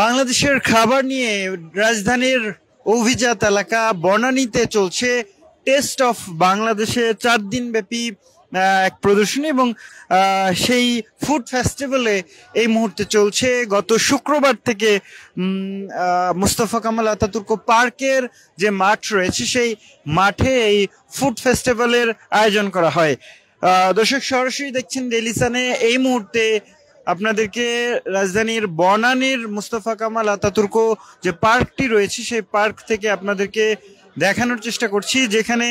বাংলাদেশের খাবার নিয়ে রাজধানীর অভিজাত এলাকা বনানীতে চলছে টেস্ট অফ বাংলাদেশে 4 দিন ব্যাপী এক প্রদর্শনী এবং সেই ফুড ফেস্টিভ্যালে এই মুহূর্তে চলছে। গত শুক্রবার থেকে মুস্তফা কামাল আতাতুর্ক পার্কের যে মাঠ রয়েছে সেই মাঠে এই ফুড ফেস্টিভ্যালের আয়োজন করা হয়। দর্শক সরাসরি দেখছেন ডেইলি সানে। এই মুহূর্তে আপনাদেরকে রাজধানীর বনানীর মুস্তফা কামাল আতাতুর্ক যে পার্কটি রয়েছে সেই পার্ক থেকে আপনাদেরকে দেখানোর চেষ্টা করছি, যেখানে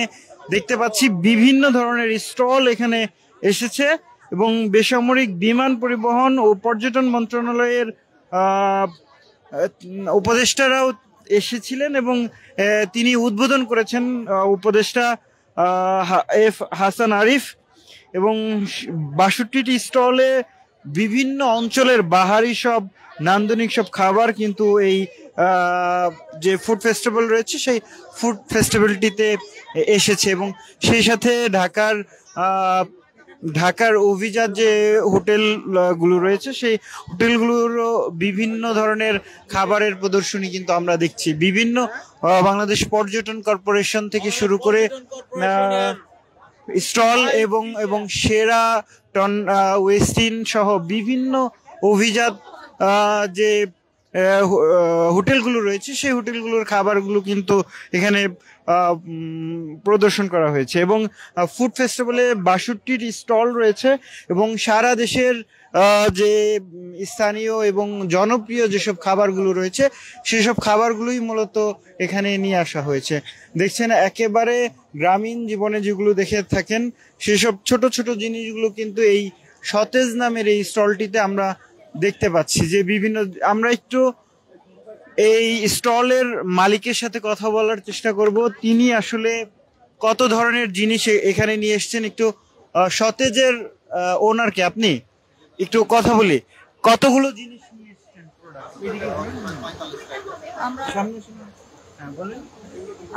দেখতে পাচ্ছি বিভিন্ন ধরনের স্টল এখানে এসেছে এবং বেসামরিক বিমান পরিবহন ও পর্যটন মন্ত্রণালয়ের উপদেষ্টারাও এসেছিলেন এবং তিনি উদ্বোধন করেছেন উপদেষ্টা এফ হাসান আরিফ। এবং 62টি স্টলে বিভিন্ন অঞ্চলের বাহারি সব নান্দনিক সব খাবার কিন্তু এই যে ফুড ফেস্টিভ্যাল রয়েছে সেই ফুড ফেস্টিভ্যালটিতে এসেছে এবং সেই সাথে ঢাকার অভিজাত যে হোটেলগুলো রয়েছে সেই হোটেলগুলোরও বিভিন্ন ধরনের খাবারের প্রদর্শনী কিন্তু আমরা দেখছি। বিভিন্ন বাংলাদেশ পর্যটন কর্পোরেশন থেকে শুরু করে স্টল এবং শেরাটন ওয়েস্টিন সহ বিভিন্ন অভিজাত যে হোটেলগুলো রয়েছে সেই হোটেলগুলোর খাবারগুলো কিন্তু এখানে প্রদর্শন করা হয়েছে এবং ফুড ফেস্টিভ্যালে 62টি স্টল রয়েছে এবং সারা দেশের যে স্থানীয় এবং জনপ্রিয় যেসব খাবারগুলো রয়েছে সেসব খাবারগুলোই মূলত এখানে নিয়ে আসা হয়েছে। দেখছেন একেবারে গ্রামীণ জীবনে যেগুলো দেখে থাকেন সেসব ছোট ছোট জিনিসগুলো কিন্তু এই সতেজ নামের এই স্টলটিতে আমরা দেখতে পাচ্ছি। যে বিভিন্ন আমরা একটু এই স্টলের মালিকের সাথে কথা বলার চেষ্টা করব, তিনি আসলে কত ধরনের জিনিস এখানে নিয়ে এসেছেন। একটু সতেজের ওনারকে আপনি একটু কথা বলি, কতগুলো জিনিস নিয়ে এসেছেন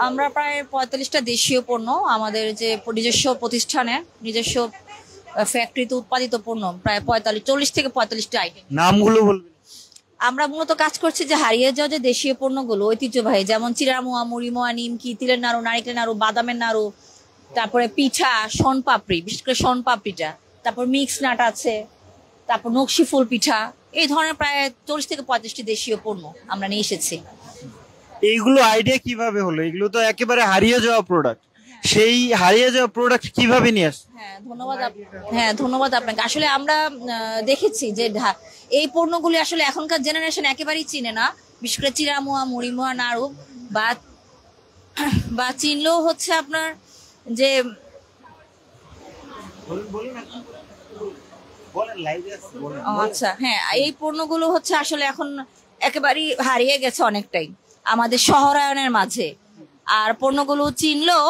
আমরা প্রায় 45টা দেশীয় পণ্য, আমাদের যে নিজস্ব প্রতিষ্ঠানে নিজস্ব ফ্যাক্টরিতে উৎপাদিত পণ্য প্রায় 40 থেকে 45টা আইটেম। নামগুলো বলবেন? আমরা মূলত কাজ করছি যে হারিয়ে যাওয়া যে দেশীয় পণ্যগুলো ঐতিহ্যবাহী, যেমন চিড়ামুয়া, মুড়িমুয়া, নিমকি, তিলের নাড়ু, নারিকেলের নাড়ু, বাদামের নাড়ু, তারপরে পিঠা, শনপাপড়ি, বিশেষ করে শনপাপড়িটা, তারপর মিক্স নাট আছে, তারপর নকশি ফুল পিঠা, এই ধরনের প্রায় 40 থেকে 35টি দেশীয় পণ্য আমরা নিয়ে এসেছি। এইগুলো আইডিয়া কিভাবে হলো? এগুলো তো একেবারে হারিয়ে যাওয়া প্রোডাক্ট, সেই হারিয়ে যাওয়া প্রোডাক্ট কিভাবে নিয়ে আসছে? ধন্যবাদ আপনাকে। আসলে আমরা দেখেছি যে এই পণ্যগুলি আসলে এখনকার জেনারেশন একেবারেই চিনে না, বিশেষ করে চিড়ামুয়া, মুড়িমুয়া, নাড়ু বা চিনলেও হচ্ছে আপনার যে আচ্ছা হ্যাঁ, এই পণ্যগুলো হচ্ছে আসলে এখন একেবারেই হারিয়ে গেছে অনেকটাই আমাদের শহরায়নের মাঝে। আর পণ্যগুলো চিনলেও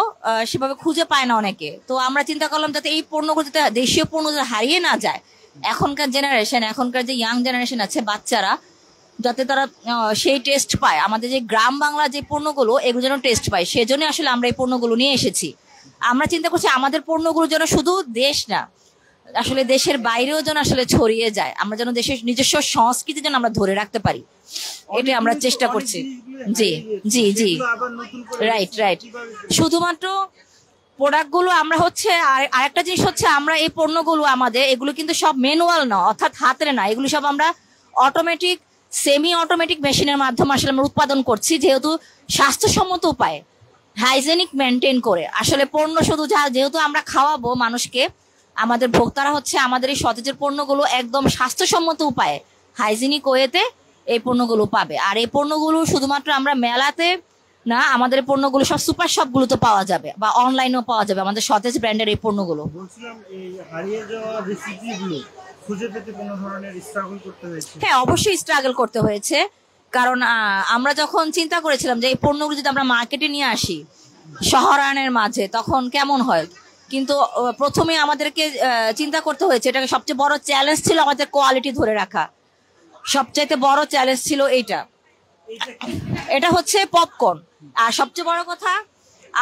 সেভাবে খুঁজে পায় না অনেকে। তো আমরা চিন্তা করলাম যাতে এই পণ্যগুলো যাতে দেশীয় পণ্য যাতে হারিয়ে না যায়, এখনকার যে ইয়াং জেনারেশন আছে বাচ্চারা, যাতে তারা সেই টেস্ট পায়, আমাদের যে গ্রাম বাংলা যে পণ্যগুলো এগুলো যেন টেস্ট পায়, সেজন্য আসলে আমরা এই পণ্যগুলো নিয়ে এসেছি। আমরা চিন্তা করছি আমাদের পণ্যগুলো যেন শুধু দেশ না, আসলে দেশের বাইরেও যেন আসলে ছড়িয়ে যায়, আমরা যেন দেশের নিজস্ব সংস্কৃতি যেন আমরা ধরে রাখতে পারি, এটাই আমরা চেষ্টা করছি। জি জি জি, রাইট। শুধুমাত্র প্রোডাক্টগুলো আমরা হচ্ছে আরেকটা জিনিস হচ্ছে আমরা এই পণ্যগুলো আমাদের এগুলো কিন্তু সব ম্যানুয়াল না, অর্থাৎ হাতের না, এগুলো সব আমরা অটোমেটিক, সেমি অটোমেটিক মেশিনের মাধ্যমে আসলে আমরা উৎপাদন করছি, যেহেতু স্বাস্থ্যসম্মত উপায়ে হাইজেনিক মেনটেন করে আসলে পণ্য শুধু যেহেতু আমরা খাওয়াবো মানুষকে, আমাদের ভোক্তারা হচ্ছে আমাদের এই সতেজের পণ্যগুলো একদম স্বাস্থ্যসম্মত উপায়ে হাইজেনিক ওয়েতে এই পণ্যগুলো পাবে। আর এই পণ্যগুলো শুধুমাত্র আমরা মেলাতে না, আমাদের পণ্যগুলো সব সুপার শপগুলোতে পাওয়া যাবে বা অনলাইনেও পাওয়া যাবে আমাদের সতেজ ব্র্যান্ডের এই পণ্যগুলো। বলছিলাম এই হারিয়ে যাওয়া রেসিপিগুলো খুঁজে পেতে কোনো ধরনের স্ট্রাগল করতে হয়েছে? হ্যাঁ, অবশ্যই স্ট্রাগল করতে হয়েছে, কারণ আমরা যখন চিন্তা করেছিলাম যে এই পণ্যগুলো যদি আমরা মার্কেটে নিয়ে আসি শহরায়নের মাঝে তখন কেমন হয়, কিন্তু প্রথমে আমাদেরকে চিন্তা করতে হয়েছে, এটাকে সবচেয়ে বড় চ্যালেঞ্জ ছিল আমাদের কোয়ালিটি ধরে রাখা, সবচাইতে বড় চ্যালেঞ্জ ছিল এটা হচ্ছে পপকর্ন। আর সবচেয়ে বড় কথা,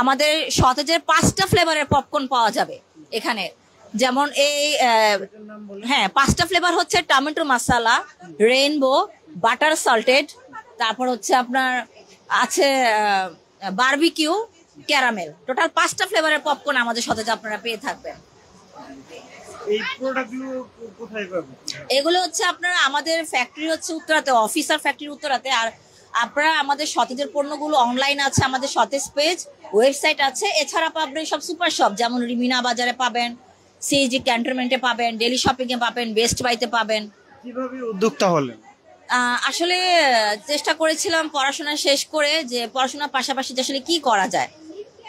আমাদের সতেজের 5টা ফ্লেভারের পপকর্ন পাওয়া যাবে এখানে, যেমন এই হ্যাঁ 5টা ফ্লেভার হচ্ছে টমেটো মশলা, রেইনবো, বাটার সল্টেড, তারপর হচ্ছে আপনার আছে বারবিকিউ, ক্যারামেল। টোটাল 5টা ফ্লেভারের পপকর্ন আমাদের সাথে আপনারা পেয়ে থাকবেন। এই প্রোডাক্টগুলো কোথায় পাবেন? এগুলো হচ্ছে আপনার আমাদের ফ্যাক্টরি হচ্ছে উত্তরাতে, অফিসার ফ্যাক্টরি উত্তরাতে। আর আপনারা আমাদের সতেজের পণ্যগুলো অনলাইন আছে, আমাদের সতেজ পেজ, ওয়েবসাইট আছে। এছাড়া পাবেন সব সুপার শপ, যেমন রিমিনা বাজারে পাবেন, সিএজি ক্যান্টনমেন্টে পাবেন, ডেলি শপিং এ পাবেন, বেস্ট বাইতে পাবেন। কিভাবে উদ্যোক্তা হলেন? আসলে চেষ্টা করেছিলাম পড়াশোনা শেষ করে যে পড়াশোনার পাশাপাশি যে আসলে কি করা যায়।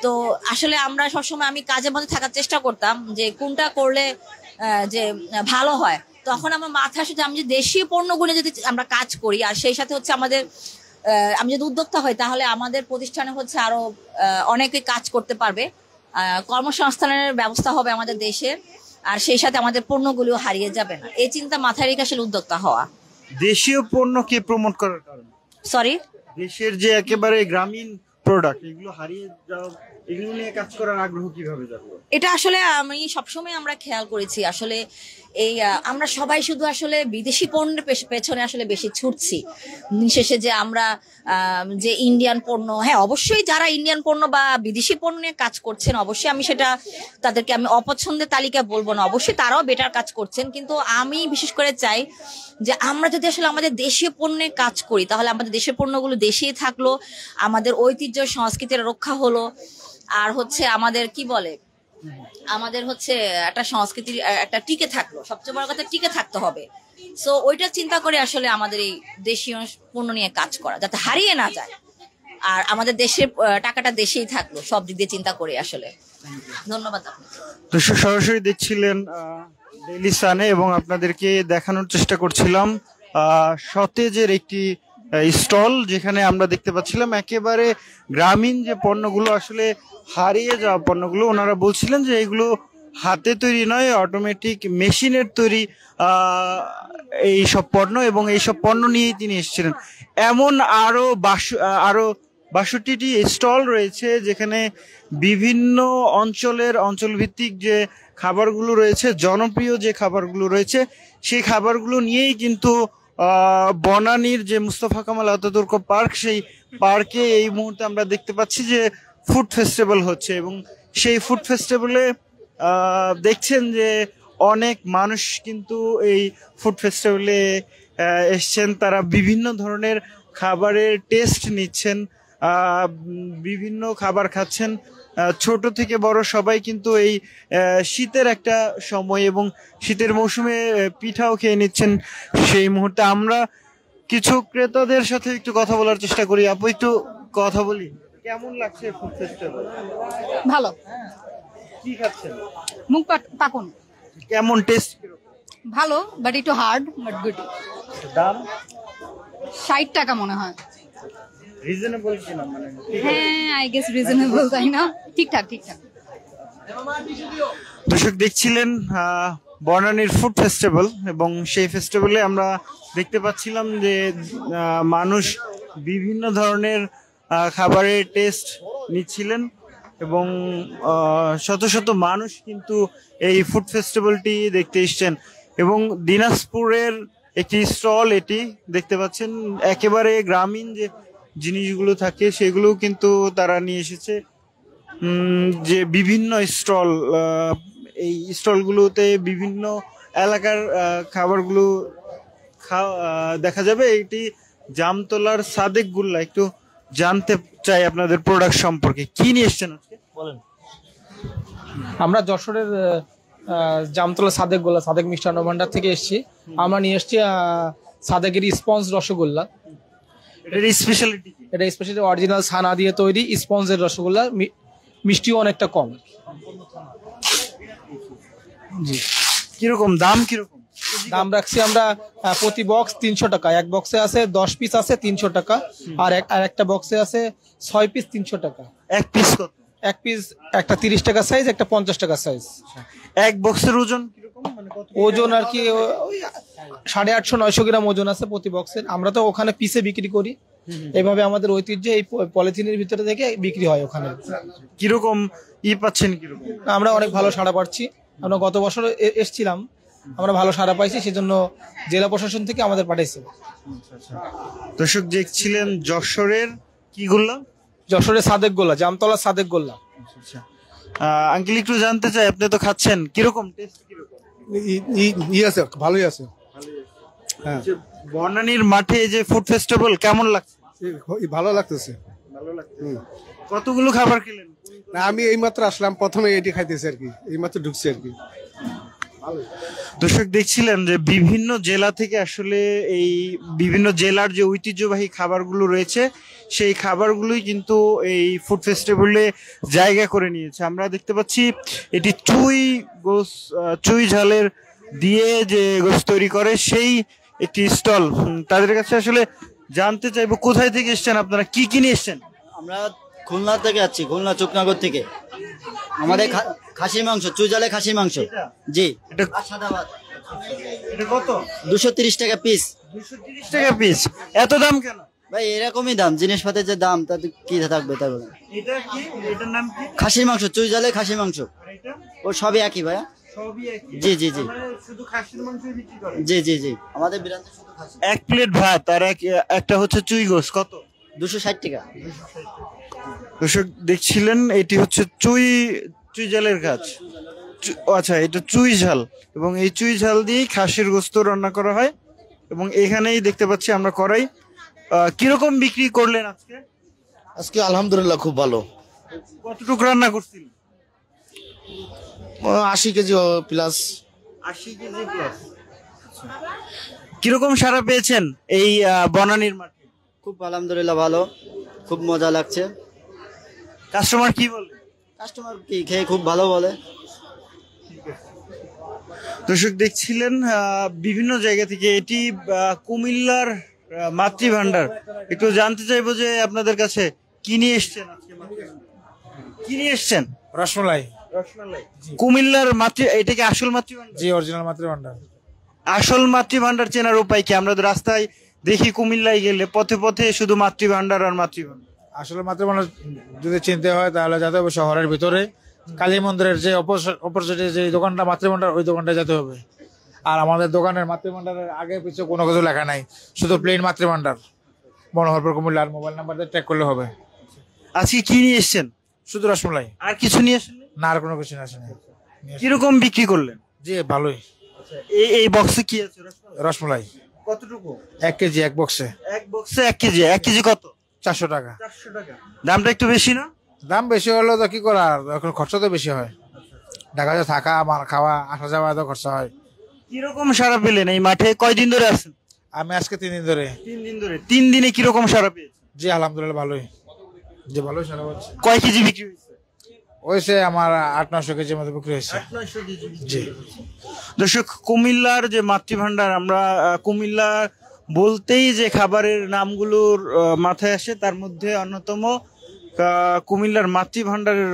তো আসলে আমরা সবসময় আমি কাজের মধ্যে থাকার চেষ্টা করতাম যে কোনটা করলে যে ভালো হয়। তখন আমার মাথায় আসে যে আমি যে দেশীয় পণ্যগুলো যদি আমরা কাজ করি, আর সেই সাথে হচ্ছে আমাদের আমি যদি উদ্যোক্তা হই, তাহলে আমাদের প্রতিষ্ঠানে হচ্ছে আরো অনেকে কাজ করতে পারবে, কর্মসংস্থানের ব্যবস্থা হবে আমাদের দেশে, আর সেই সাথে আমাদের পণ্যগুলো হারিয়ে যাবে না। এই চিন্তা মাথায় রেখে আসলে উদ্যোক্তা হওয়া। দেশীয় পণ্যকে প্রমোট করার কারণ? সরি, দেশের যে একেবারে গ্রামীণ প্রোডাক্ট এগুলো হারিয়ে যাওয়া, এগুলো নিয়ে কাজ করার আগ্রহ কিভাবে জানবো? এটা আসলে আমি সবসময় আমরা খেয়াল করেছি, আসলে এই আমরা সবাই শুধু আসলে বিদেশি পণ্যের পেছনে আসলে বেশি ছুটছি। শেষে যে আমরা যে ইন্ডিয়ান পণ্য, হ্যাঁ অবশ্যই যারা ইন্ডিয়ান পণ্য বা বিদেশি পণ্য নিয়ে কাজ করছেন, অবশ্যই আমি সেটা তাদেরকে আমি অপছন্দের তালিকা বলবো না, অবশ্যই তারাও বেটার কাজ করছেন। কিন্তু আমি বিশেষ করে চাই যে আমরা যদি আসলে আমাদের দেশীয় পণ্যে কাজ করি, তাহলে আমাদের দেশের পণ্যগুলো দেশেই থাকলো, আমাদের ঐতিহ্য সংস্কৃতির রক্ষা হলো, আর হচ্ছে আমাদের কি বলে আমাদের হচ্ছে একটা সংস্কৃতির একটা টিকে থাকলো। সবচেয়ে বড় কথা টিকে থাকতে হবে। সো ওইটা চিন্তা করে আসলে আমাদের এই দেশীয় পণ্য নিয়ে কাজ করা, যাতে হারিয়ে না যায়, আর আমাদের দেশের টাকাটা দেশেই থাকলো, সব দিক দিয়ে চিন্তা করে আসলে। ধন্যবাদ। তো সরাসরি দেখছিলেন ডেইলি সানে, এবং আপনাদেরকে দেখানোর চেষ্টা করছিলাম সতেজের একটি স্টল, যেখানে আমরা দেখতে পাচ্ছিলাম একেবারে গ্রামীণ যে পণ্যগুলো, আসলে হারিয়ে যাওয়া পণ্যগুলো। ওনারা বলছিলেন যে এগুলো হাতে তৈরি নয়, অটোমেটিক মেশিনের তৈরি এই সব পণ্য, এবং এই সব পণ্য নিয়েই তিনি এসেছিলেন। এমন আরো 62টি স্টল রয়েছে, যেখানে বিভিন্ন অঞ্চলভিত্তিক যে খাবারগুলো রয়েছে, জনপ্রিয় যে খাবারগুলো রয়েছে, সেই খাবারগুলো নিয়েই কিন্তু বনানীর যে মুস্তফা কামাল আতাতুর্ক পার্ক, সেই পার্কে এই মুহূর্তে আমরা দেখতে পাচ্ছি যে ফুড ফেস্টিভ্যাল হচ্ছে। এবং সেই ফুড ফেস্টিভ্যালে দেখছেন যে অনেক মানুষ কিন্তু এই ফুড ফেস্টিভ্যালে এসছেন। তারা বিভিন্ন ধরনের খাবারের টেস্ট নিচ্ছেন, বিভিন্ন খাবার খাচ্ছেন। ছোট থেকে বড় সবাই কিন্তু এই শীতের একটা সময় এবং শীতের মৌসুমে পিঠাও খেয়ে নিচ্ছেন। সেই মুহূর্তে আমরা কিছু ক্রেতাদের সাথে একটু কথা বলার চেষ্টা করি। আপু, একটু কথা বলি, কেমন লাগছে ফুড ফেস্টিভ্যাল? ভালো। কি খাচ্ছেন? মুগ পাকুন। কেমন টেস্ট? ভালো, বাট একটু হার্ড, বাট গুড। দাম 60 টাকা মনে হয়। রিজনেবল কিনা? মানে হ্যাঁ, আই গেস রিজনেবল, তাই না? ঠিকঠাক। দর্শক দেখছিলেন বনানীর ফুড ফেস্টিভ্যাল, এবং সেই ফেস্টিভ্যালে আমরা দেখতে পাচ্ছিলাম যে মানুষ বিভিন্ন ধরনের খাবারের টেস্ট নিচ্ছিলেন, এবং শত শত মানুষ কিন্তু এই ফুড ফেস্টিভ্যালটি দেখতে এসছেন। এবং দিনাজপুরের একটি স্টল এটি দেখতে পাচ্ছেন, একেবারে গ্রামীণ যে জিনিসগুলো থাকে সেগুলো কিন্তু তারা নিয়ে এসেছে। যে বিভিন্ন স্টল, এই স্টলগুলোতে বিভিন্ন এলাকার খাবারগুলো দেখা যাবে। এটি জামতলার সাদেক গুল্লা। একটু জানতে চাই আপনাদের প্রোডাক্ট সম্পর্কে, কি নিয়ে এসছেন আজকে বলেন। আমরা যশোরের জামতলা সাদেক মিষ্টান্ন ভান্ডার থেকে এসেছি। আমরা নিয়ে এসেছি সাদেকের স্পঞ্জ রসগোল্লা। এটা স্পেশালি অরিজিনাল ছানা দিয়ে তৈরি স্পঞ্জের রসগোল্লা, মিষ্টিও অনেকটা কম। জি। কিরকম দাম? কিরকম দাম রাখছি আমরা প্রতি বক্স 300 টাকা। এক বক্সে আছে 10 পিস আছে 300 টাকা, আর একটা বক্সে আছে 6 পিস 300 টাকা। এক পিস কত? এক পিস একটা 30 টাকা সাইজ, একটা 50 টাকা সাইজ। এক বক্সের ওজন কিরকম? মানে ওজন আর কি 850-900 গ্রাম ওজন আছে প্রতি বক্সের। আমরা তো ওখানে পিসে বিক্রি করি, এইভাবে আমাদের ঐতিহ্য এই পলিথিনের ভিতরে থেকে বিক্রি হয় ওখানে। কিরকম পাচ্ছেন? কিরকম? আমরা অনেক ভালো সাড়া পাচ্ছি। আমরা গত বছর এসছিলাম, আমরা ভালো সাড়া পাইছি, সেজন্য জেলা প্রশাসন থেকে আমাদের পাঠাইছে। দর্শক দেখছিলেন যশোরের কি গোল্লা, যশোরের সাদেক গোল্লা, জামতলা সাদেক গোল্লা। আঙ্কেল একটু জানতে চাই, আপনি তো খাচ্ছেন, কিরকম টেস্ট কিরকম? আছে, ভালোই আছে। হ্যাঁ, বনানীর মাঠে যে ফুড ফেস্টিভ্যাল কেমন লাগছে? ভালো লাগতেছে। কতগুলো খাবার খেলেন? না, আমি এইমাত্র আসলাম, প্রথমে এটি খাইতেছি আর কি, এইমাত্র ঢুকছি আর কি। দর্শক দেখছিলেন যে বিভিন্ন জেলা থেকে আসলে এই বিভিন্ন জেলার যে ঐতিহ্যবাহী খাবারগুলো রয়েছে সেই খাবারগুলোই কিন্তু এই ফুড ফেস্টিভ্যালে জায়গা করে নিয়েছে। আমরা দেখতে পাচ্ছি এটি চুই ঝালের দিয়ে যে গোস তৈরি করে সেই একটি স্টল। তাদের কাছে আসলে জানতে চাইবো কোথায় থেকে এসছেন আপনারা, কি কিনে এসছেন? আমরা খুলনা থেকে যাচ্ছি, খুলনা চুকনগর থেকে। আমাদের খাসি মাংস, চুইঝালে খাসি মাংস। জি, এটা আর সাদা ভাত। এটা কত? 230 টাকা পিস। 230 টাকা পিস, এত দাম কেন ভাই? এরকমই দাম, জিনিসপাতির যে দাম তাতে কি থাকবে তার বলেন। এটা কি, এটার নাম কি? খাসি মাংস, চুইঝালে খাসি মাংস। আর এটা ও সবই একই ভাইয়া। সবই একই? জি জি জি মানে শুধু খাসির মাংসই বিক্রি করে? জি জি জি, আমাদের বিরান্তে শুধু খাসি। এক প্লেট ভাত আর একটা হচ্ছে চুই গোস, কত? 260 টাকা। দর্শক দেখছিলেন এটি হচ্ছে চুই ঝালের কাজ। আচ্ছা, এটা চুই ঝাল, এবং এই চুই ঝাল দিয়েই খাসির গোস্ত রান্না করা হয়। এবং এখানেই দেখতে পাচ্ছি আমরা করাই। কিরকম বিক্রি করলেন আজকে? আজকে আলহামদুলিল্লাহ খুব ভালো। কতটুকু রান্না করছিলেন? 80 কেজি প্লাস। 80 KG plus. কিরকম সাড়া পেয়েছেন এই বনানীর মাঠে? খুব আলহামদুলিল্লাহ ভালো, খুব মজা লাগছে। কাস্টমার কি বলে? কাস্টমার কি খেয়ে খুব ভালো বলে। দর্শক দেখছিলেন বিভিন্ন জায়গা থেকে, এটি কুমিল্লার মাতৃভান্ডার। একটু জানতে চাইবো যে আপনাদের কাছে কি নিয়ে এসছেন আজকে? কি নিয়ে এসছেন? রসমালাই। কুমিল্লার এটা কি আসল মাতৃভান্ডার? জি, অরিজিনাল মাতৃভান্ডার। আসল মাতৃভান্ডার চেনার উপায় কি? আমরা তো রাস্তায় দেখি কুমিল্লায় গেলে পথে পথে শুধু মাতৃভান্ডার আর মাতৃভান্ডার। আসলে মাতৃভান্ডার যদি চিনতে হয় তাহলে যেতে হবে শহরের ভিতরে, কালী মন্দিরের যে অপোজিটে যে দোকানটা মাতৃভান্ডার, ওই দোকানটা যেতে হবে। আর আমাদের দোকানের মাতৃভান্ডারের আগে পিছু কোনো কিছু লেখা নাই, শুধু প্লেন মাতৃভান্ডার, মনোহরপুর কুমিল্লা। আর মোবাইল নাম্বার দিয়ে ট্র্যাক করলে হবে। আজকে কি নিয়ে এসছেন? শুধু রসমালাই, আর কিছু নিয়ে এসেন? না, আর কোনো কিছু আসেনি। কিরকম বিক্রি করলেন? জি ভালোই। এই বক্সে কি আছে? রসমালাই কতটুকু? 1 কেজি, এক বক্সে। এক বক্সে 1 কেজি। 1 কেজি কত? 400 টাকা। 400 টাকা। দামটা একটু বেশি না? দাম বেশি হলো তো কি করার, এখন খরচা তো বেশি হয়। ঢাকাতে থাকা, আমার খাওয়া, আসা যাওয়া তো খরচা হয়। কিরকম সাড়া পেলেন এই মাঠে? কয়দিন ধরে আছেন? আমি আজকে 3 দিন ধরে। 3 দিন ধরে। 3 দিনে কিরকম সাড়া পেয়েছেন? জি আলহামদুলিল্লাহ ভালোই। জি ভালোই সারা হচ্ছে। কয় কেজি বিক্রি হয়েছে? হয়েছে আমার 800-900 কেজির মতো বিক্রি হয়েছে। 800-900 কেজি। জি। দর্শক, কুমিল্লার যে মাতৃভান্ডার, আমরা কুমিল্লা বলতেই যে খাবারের নামগুলোর মাথায় আসে তার মধ্যে অন্যতম কুমিল্লার মাতৃভান্ডারের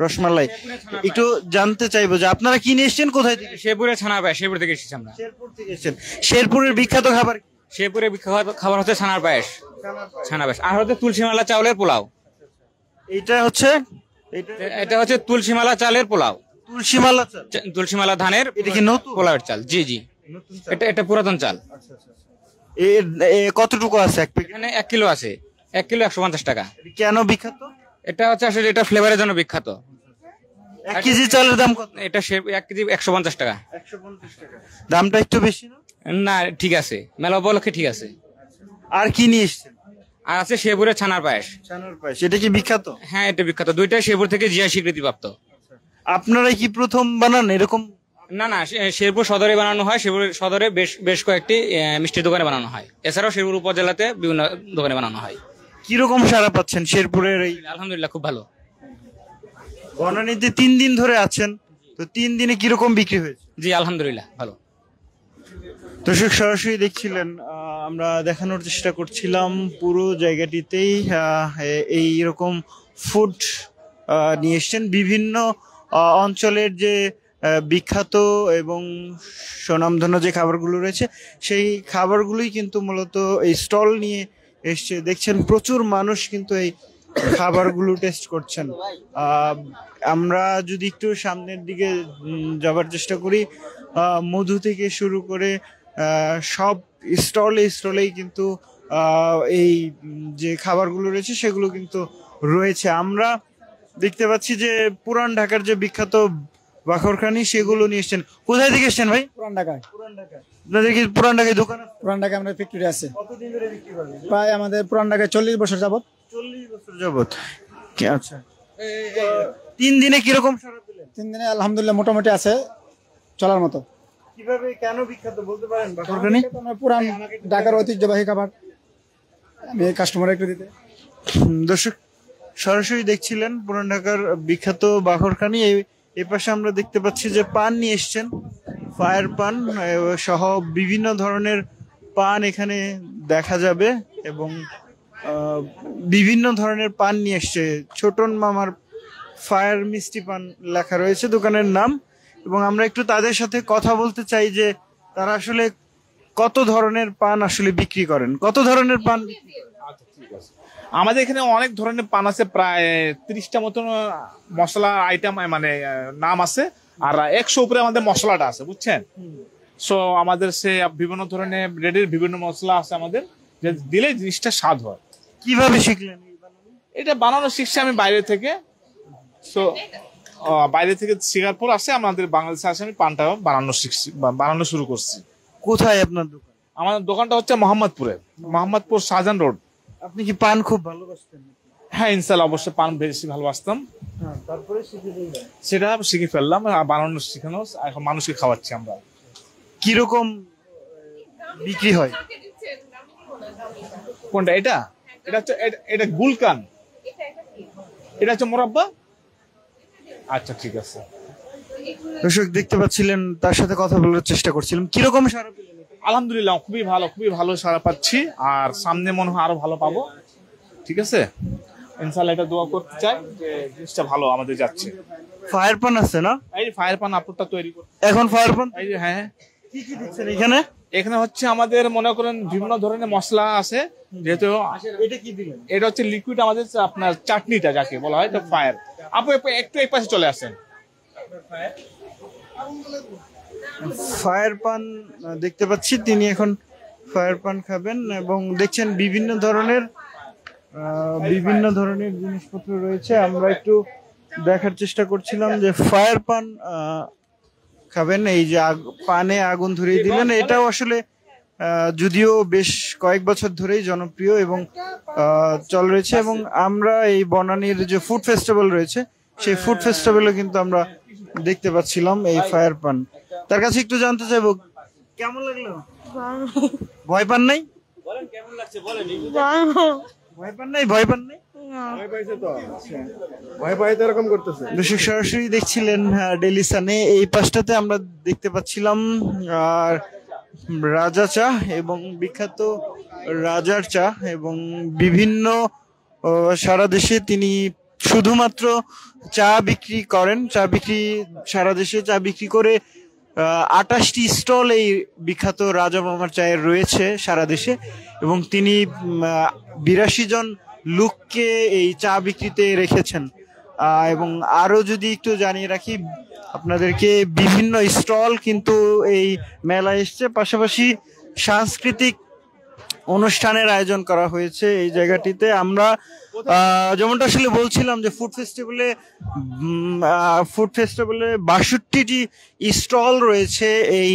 রসমালাই। একটু জানতে চাইবো যে আপনারা কি নিয়ে এসেছেন, কোথায় থেকে? শেরপুরে ছানা পায়েস, শেরপুর থেকে এসেছি আমরা। শেরপুর থেকে এসেছেন। শেরপুরের বিখ্যাত খাবার কি? শেরপুরের বিখ্যাত খাবার হচ্ছে ছানার পায়েস, ছানা পায়েস। আর হচ্ছে তুলসীমালা চাউলের পোলাও। এটা হচ্ছে এটা হচ্ছে তুলসীমালা চালের পোলাও, তুলসীমালা চাল, তুলসীমালা ধানের। এটা কি নতুন পোলাওয়ের চাল? জি জি, এটা পুরাতন চাল। কতটুকু আছে এক প্যাকেট? এখানে 1 কিলো আছে, 1 কিলো 150 টাকা। কেন বিখ্যাত? এটা হচ্ছে আসলে এটা ফ্লেভারের জন্য বিখ্যাত। 1 কেজি চালের দাম কত? এটা 1 কেজি 150 টাকা। 150 টাকা। দামটা একটু বেশি না? না ঠিক আছে, মেলা উপলক্ষে ঠিক আছে। আর কি নিয়ে এসেছেন? আর আছে শেরপুরের ছানার পায়েস। ছানার পায়েস, এটা কি বিখ্যাত? হ্যাঁ এটা বিখ্যাত, দুইটাই শেরপুর থেকে জিআই স্বীকৃতি প্রাপ্ত। আপনারা কি প্রথম বানান এরকম? না না, শেরপুর সদরে বানানো হয়। শেরপুর সদরে বেশ কয়েকটি মিষ্টির দোকানে বানানো হয়। এছাড়াও শেরপুর উপজেলাতে বিভিন্ন দোকানে বানানো হয়। কিরকম সাড়া পাচ্ছেন শেরপুরের এই? আলহামদুলিল্লাহ খুব ভালো। বনানীতে 3 দিন ধরে আছেন, তো 3 দিনে কিরকম বিক্রি হয়েছে? জি আলহামদুলিল্লাহ ভালো। দর্শক সরাসরি দেখছিলেন, আমরা দেখানোর চেষ্টা করছিলাম পুরো জায়গাটিতেই এই রকম ফুড নিয়ে এসছেন। বিভিন্ন অঞ্চলের যে বিখ্যাত এবং স্বনামধন্য যে খাবারগুলো রয়েছে সেই খাবারগুলোই কিন্তু মূলত এই স্টল নিয়ে এসছে। দেখছেন প্রচুর মানুষ কিন্তু এই খাবারগুলো টেস্ট করছেন। আমরা যদি একটু সামনের দিকে যাবার চেষ্টা করি, মধু থেকে শুরু করে সব স্টলেই কিন্তু এই যে খাবারগুলো রয়েছে সেগুলো কিন্তু রয়েছে। আমরা দেখতে পাচ্ছি যে পুরান ঢাকার যে বিখ্যাত বাখরখানি সেগুলো নিয়ে এসছেন। কোথায় থেকে এসছেন ভাই? পুরান ঢাকায়। আপনাদের কি পুরান ঢাকায় দোকান আছে? পুরান ঢাকায় আমাদের ফ্যাক্টরি আছে। কতদিন ধরে বিক্রি করেন? প্রায় আমাদের পুরান ঢাকায় 40 বছর যাবত। 40 বছর যাবত। আচ্ছা, 3 দিনে কিরকম সাড়া পেলেন? 3 দিনে আলহামদুলিল্লাহ মোটামুটি আছে চলার মতো। কিভাবে, কেন বিখ্যাত বলতে পারেন বাখরখানি? পুরান ঢাকার ঐতিহ্যবাহী খাবার, আমি কাস্টমার একটু দিতে। দর্শক সরাসরি দেখছিলেন পুরান ঢাকার বিখ্যাত বাখরখানি। এই পাশে আমরা দেখতে পাচ্ছি যে পান নিয়ে এসছেন, ফায়ার পান সহ বিভিন্ন ধরনের পান এখানে দেখা যাবে এবং বিভিন্ন ধরনের পান নিয়ে এসছে। ছোটন মামার ফায়ার মিষ্টি পান লেখা রয়েছে দোকানের নাম, এবং আমরা একটু তাদের সাথে কথা বলতে চাই যে তারা আসলে কত ধরনের পান আসলে বিক্রি করেন, কত ধরনের পান। আমাদের এখানে অনেক ধরনের পান আছে, প্রায় 30টা মতন মশলা আইটেম মানে নাম আছে, আর 100 উপরে আমাদের মশলাটা আছে, বুঝছেন। সো আমাদের সে বিভিন্ন ধরনের ব্রেডের বিভিন্ন মশলা আছে আমাদের, যে দিলে জিনিসটা স্বাদ হয়। কিভাবে শিখলেন এটা বানানো? শিখছি আমি বাইরে থেকে। সো বাইরে থেকে শেখার পর আসে আমাদের বাংলাদেশে আসে, আমি পানটা বানানো শিখছি, বানানো শুরু করছি। কোথায় আপনার দোকান? আমাদের দোকানটা হচ্ছে মোহাম্মদপুর শাহজাহান রোড। আপনি কি পান খুব ভালোবাসতেন? হ্যাঁ, ইনশাল্লাহ অবশ্যই পান বেশি ভালোবাসতাম। তারপরে সেটা শিখে ফেললাম, বানানো শিখানো, এখন মানুষকে খাওয়াচ্ছি আমরা। কিরকম বিক্রি হয়? কোনটা? এটা হচ্ছে এটা গুলকান, এটা হচ্ছে মোরাব্বা। আচ্ছা, ঠিক আছে। দর্শক দেখতে পাচ্ছিলেন, তার সাথে কথা বলার চেষ্টা করছিলাম। কিরকম সারা পেলেন? আলহামদুলিল্লাহ খুবই ভালো সারা পাচ্ছি, আর সামনে মনে হয় আরো ভালো পাবো। ঠিক আছে, ইনশাআল্লাহ এটা দোয়া করতে চাই যে জিনিসটা ভালো আমাদের যাচ্ছে। ফায়ার পান আছে না? এই ফায়ার পান আপুরটা তৈরি করতে এখন ফায়ার পান, এই যে হ্যাঁ। কি কি দিচ্ছেন এখানে? এখানে হচ্ছে আমাদের মনে করেন বিভিন্ন ধরনের মশলা আছে, যেহেতু এটা কি দিলেন? এটা হচ্ছে লিকুইড আমাদের আপনার চাটনিটা যাকে বলা হয়, তো ফায়ার। আপু একটু এক পাশে চলে আসেন। ফায়ার পান দেখতে পাচ্ছি, তিনি এখন ফায়ার পান খাবেন, এবং দেখছেন বিভিন্ন ধরনের জিনিসপত্র রয়েছে। আমরা একটু দেখার চেষ্টা করছিলাম যে ফায়ার পান খাবেন। এই যে পানে আগুন ধরিয়ে দিলেন, এটাও আসলে যদিও বেশ কয়েক বছর ধরেই জনপ্রিয় এবং চল রয়েছে। এবং আমরা এই বনানীর যে ফুড ফেস্টিভ্যাল রয়েছে, সেই ফুড ফেস্টিভ্যালে কিন্তু আমরা দেখতে পাচ্ছিলাম এই ফায়ার পান। তার কাছে একটু জানতে চাইবো, কেমন লাগলো? ভয় পান নাই? ভয় পান নাই? দর্শক সরাসরি দেখছিলেন ডেইলি সানে। এই পাশটাতে আমরা দেখতে পাচ্ছিলাম রাজা চা এবং বিখ্যাত রাজার চা, এবং বিভিন্ন সারা দেশে তিনি শুধুমাত্র চা বিক্রি করেন। সারা দেশে চা বিক্রি করে 28টি স্টল এই বিখ্যাত রাজা মামার চায়ের রয়েছে সারা দেশে, এবং তিনি 82 জন লোককে এই চা বিক্রিতে রেখেছেন। এবং আরো যদি একটু জানিয়ে রাখি আপনাদেরকে, বিভিন্ন স্টল কিন্তু এই মেলায় এসছে, পাশাপাশি সাংস্কৃতিক অনুষ্ঠানের আয়োজন করা হয়েছে এই জায়গাটিতে। আমরা যেমনটা আসলে বলছিলাম যে ফুড ফেস্টিভ্যালে 62টি স্টল রয়েছে। এই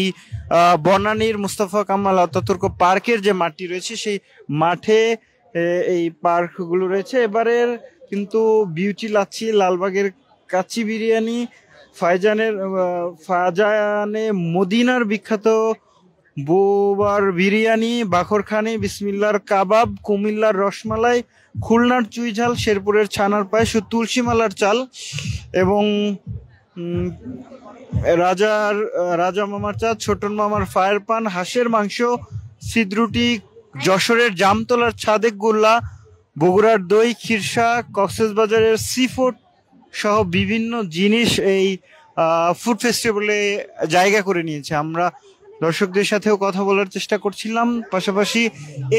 বনানীর মুস্তাফা কামাল আতাতুর্ক পার্কের যে মাঠটি রয়েছে, সেই মাঠে এই পার্কগুলো রয়েছে। এবারের কিন্তু বিউটি লাচ্ছি, লালবাগের কাচ্চি বিরিয়ানি, ফাজানে মদিনার বিখ্যাত বোবার বিরিয়ানি, বাখরখানি, বিসমিল্লার কাবাব, কুমিল্লার রসমালাই, খুলনার চুইঝাল, শেরপুরের ছানার পায়েস, তুলসী মালার চাল, এবং রাজা মামার চা, ছোটন মামার ফায়ার পান, হাঁসের মাংস, সিদ্রুটি, যশোরের জামতলার ছাদেক গোল্লা, বগুড়ার দই, খিরসা, কক্সবাজারের সি ফুড সহ বিভিন্ন জিনিস এই ফুড ফেস্টিভ্যালে জায়গা করে নিয়েছে। আমরা দর্শকদের সাথেও কথা বলার চেষ্টা করছিলাম। পাশাপাশি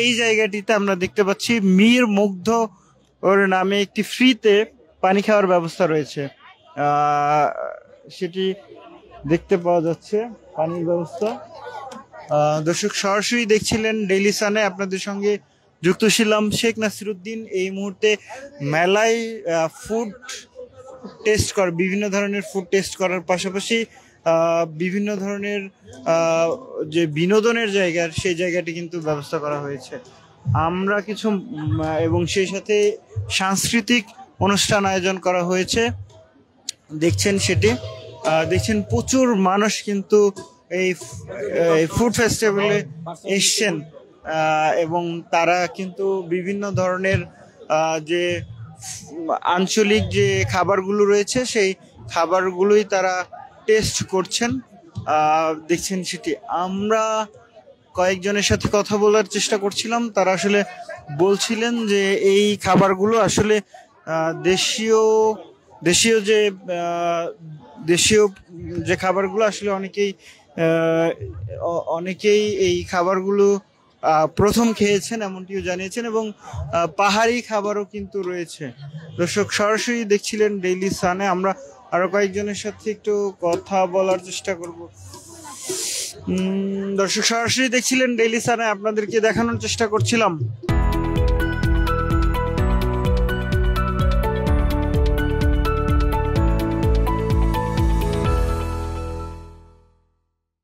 এই জায়গাটিতে আমরা দেখতে পাচ্ছি মীর মুগ্ধ ওর নামে একটি ফ্রিতে পানি খাওয়ার ব্যবস্থা রয়েছে, সেটি দেখতে পাওয়া যাচ্ছে পানির ব্যবস্থা। দর্শক সরাসরি দেখছিলেন ডেইলি সানে, আপনাদের সঙ্গে যুক্ত ছিলাম শেখ নাসিরউদ্দিন। এই মুহূর্তে মেলায় ফুড টেস্ট কর, বিভিন্ন ধরনের ফুড টেস্ট করার পাশাপাশি বিভিন্ন ধরনের যে বিনোদনের জায়গার সেই জায়গাটি কিন্তু ব্যবস্থা করা হয়েছে। আমরা কিছু এবং সেই সাথে সাংস্কৃতিক অনুষ্ঠান আয়োজন করা হয়েছে, দেখছেন সেটি দেখছেন প্রচুর মানুষ কিন্তু এই ফুড ফেস্টিভ্যালে এসছেন এবং তারা কিন্তু বিভিন্ন ধরনের যে আঞ্চলিক যে খাবারগুলো রয়েছে সেই খাবারগুলোই তারা টেস্ট করছেন, দেখছেন সেটি। আমরা কয়েকজনের সাথে কথা বলার চেষ্টা করছিলাম, তারা আসলে বলছিলেন যে এই খাবারগুলো আসলে দেশীয় যে খাবারগুলো আসলে অনেকেই এই খাবারগুলো প্রথম খেয়েছেন এমনটিও জানিয়েছেন, এবং পাহাড়ি খাবারও কিন্তু রয়েছে। দর্শক সরাসরি দেখছিলেন ডেইলি সানে, আমরা আরো কয়েকজনের সাথে একটু কথা বলার চেষ্টা করব। দর্শক সরাসরি দেখছিলেন ডেইলি সানে, আপনাদেরকে দেখানোর চেষ্টা করছিলাম